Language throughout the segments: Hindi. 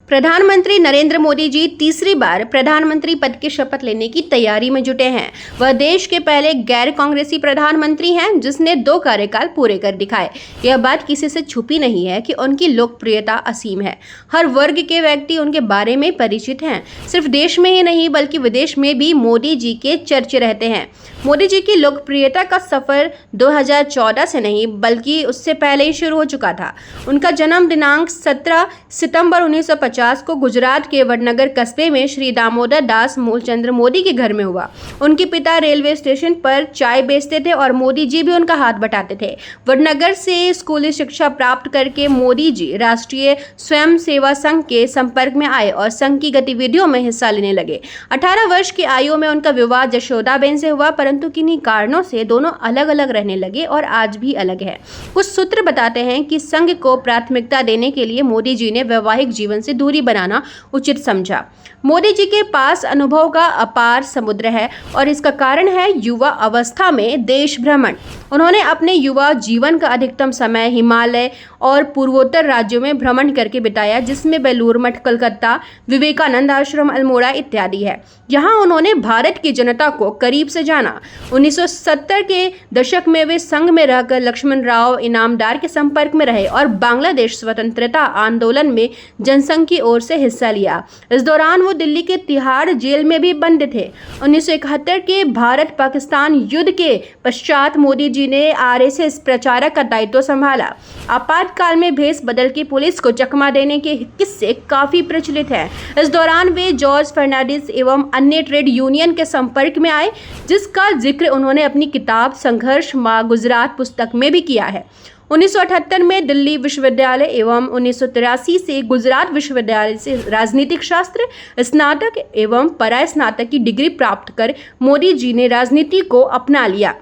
प्रधानमंत्री नरेंद्र मोदी जी तीसरी बार प्रधानमंत्री पद की शपथ लेने की तैयारी में जुटे हैं। वह देश के पहले गैर कांग्रेसी प्रधानमंत्री हैं जिसने 2 कार्यकाल पूरे कर दिखाए। यह बात किसी से छुपी नहीं है कि उनकी लोकप्रियता असीम है। हर वर्ग के व्यक्ति उनके बारे में परिचित हैं। सिर्फ देश में ही नहीं बल्कि विदेश में भी मोदी जी के चर्चे रहते हैं। मोदी जी की लोकप्रियता का सफर 2014 से नहीं बल्कि उससे पहले ही शुरू हो चुका था। उनका जन्म दिनांक 17 सितंबर 1950 को गुजरात के वडनगर कस्बे में श्री दामोदर दास मूलचंद्र मोदी के घर में हुआ। उनके पिता रेलवे स्टेशन पर चाय बेचते थे और मोदी जी भी उनका हाथ बटाते थे। वडनगर से स्कूली शिक्षा प्राप्त करके मोदी जी राष्ट्रीय स्वयं सेवा संघ के संपर्क में आए और संघ की गतिविधियों में हिस्सा लेने लगे। 18 वर्ष की आयु में उनका विवाह जशोदाबेन से हुआ, परंतु किन्हीं कारणों से दोनों अलग अलग रहने लगे और आज भी अलग है। कुछ सूत्र बताते हैं कि संघ को प्राथमिकता देने के लिए मोदी जी ने वैवाहिक जीवन से दूरी बनाना उचित समझा। मोदी जी के पास अनुभव का अपार समुद्र है और इसका कारण है युवा अवस्था में देश भ्रमण। उन्होंने अपने युवा जीवन का अधिकतम समय हिमालय और पूर्वोत्तर राज्यों में भ्रमण करके बिताया, जिसमें बेलूर मठ कलकत्ता, विवेकानंद आश्रम अल्मोड़ा इत्यादि है। यहाँ उन्होंने भारत की जनता को करीब से जाना। 1970 के दशक में वे संघ में रहकर लक्ष्मण राव इनामदार के संपर्क में रहे और बांग्लादेश स्वतंत्रता आंदोलन में जनसंघ की ओर से हिस्सा लिया। इस दौरान वो दिल्ली के तिहाड़ जेल में भी बंद थे। 1971 के भारत पाकिस्तान युद्ध के पश्चात मोदी जी ने आरएसएस प्रचारक का दायित्व संभाला। आपातकाल में भेष बदल के पुलिस को चकमा देने के किस्से काफी प्रचलित हैं। इस दौरान वे जॉर्ज फर्नांडिस एवं अन्य ट्रेड यूनियन के संपर्क में आए, जिसका जिक्र उन्होंने अपनी किताब संघर्ष मां गुजरात पुस्तक में भी किया है। 1978 में दिल्ली विश्वविद्यालय एवं 1983 से गुजरात विश्वविद्यालय से राजनीतिक शास्त्र स्नातक एवं परास्नातक की डिग्री प्राप्त कर मोदी जी ने राजनीति को अपना लिया।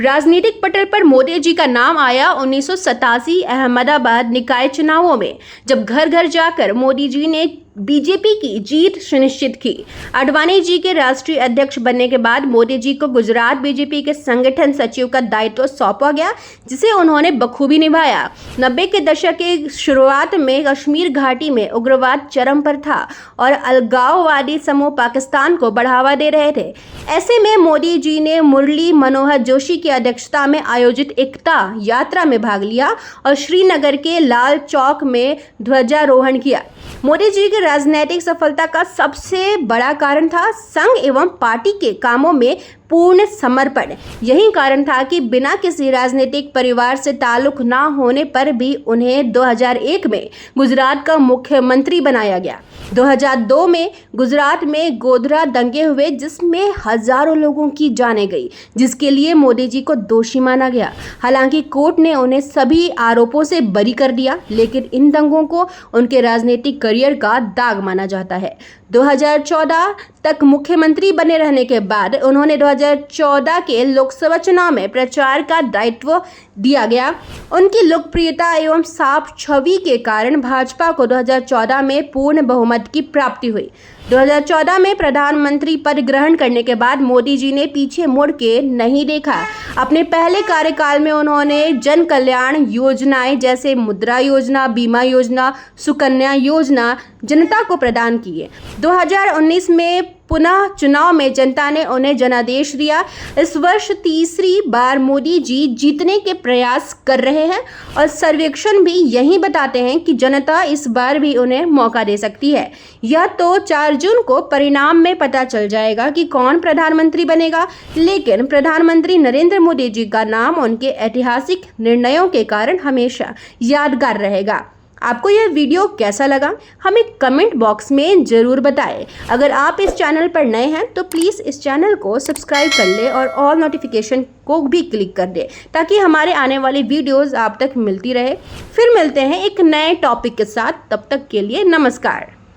राजनीतिक पटल पर मोदी जी का नाम आया 1987 अहमदाबाद निकाय चुनावों में, जब घर घर जाकर मोदी जी ने बीजेपी की जीत सुनिश्चित की। आडवाणी जी के राष्ट्रीय अध्यक्ष बनने के बाद मोदी जी को गुजरात बीजेपी के संगठन सचिव का दायित्व सौंपा गया, जिसे उन्होंने बखूबी निभाया। 90 के दशक के शुरुआत में कश्मीर घाटी में उग्रवाद चरम पर था और अलगाववादी समूह पाकिस्तान को बढ़ावा दे रहे थे। ऐसे में मोदी जी ने मुरली मनोहर जोशी की अध्यक्षता में आयोजित एकता यात्रा में भाग लिया और श्रीनगर के लाल चौक में ध्वजारोहण किया। मोदी जी की राजनीतिक सफलता का सबसे बड़ा कारण था संघ एवं पार्टी के कामों में पूर्ण समर्पण। यही कारण था कि बिना किसी राजनीतिक परिवार से ताल्लुक न होने पर भी उन्हें 2001 में गुजरात का मुख्यमंत्री बनाया गया। 2002 में गुजरात में गोधरा दंगे हुए, जिसमें हजारों लोगों की जानें गई, जिसके लिए मोदी जी को दोषी माना गया। हालांकि कोर्ट ने उन्हें सभी आरोपों से बरी कर दिया, लेकिन इन दंगों को उनके राजनीतिक करियर का दाग माना जाता है। 2014 तक मुख्यमंत्री बने रहने के बाद उन्होंने 2014 के लोकसभा चुनाव में प्रचार का दायित्व दिया गया। उनकी लोकप्रियता एवं साफ छवि के कारण भाजपा को 2014 में पूर्ण बहुमत की प्राप्ति हुई। 2014 में प्रधानमंत्री पद ग्रहण करने के बाद मोदी जी ने पीछे मुड़ के नहीं देखा। अपने पहले कार्यकाल में उन्होंने जन कल्याण योजनाएं जैसे मुद्रा योजना, बीमा योजना, सुकन्या योजना जनता को प्रदान किए। 2019 में पुनः चुनाव में जनता ने उन्हें जनादेश दिया। इस वर्ष तीसरी बार मोदी जी जीतने के प्रयास कर रहे हैं और सर्वेक्षण भी यही बताते हैं कि जनता इस बार भी उन्हें मौका दे सकती है। यह तो 4 जून को परिणाम में पता चल जाएगा कि कौन प्रधानमंत्री बनेगा, लेकिन प्रधानमंत्री नरेंद्र मोदी जी का नाम उनके ऐतिहासिक निर्णयों के कारण हमेशा यादगार रहेगा। आपको यह वीडियो कैसा लगा हमें कमेंट बॉक्स में ज़रूर बताएं। अगर आप इस चैनल पर नए हैं तो प्लीज़ इस चैनल को सब्सक्राइब कर लें और ऑल नोटिफिकेशन को भी क्लिक कर दें, ताकि हमारे आने वाली वीडियोस आप तक मिलती रहे। फिर मिलते हैं एक नए टॉपिक के साथ, तब तक के लिए नमस्कार।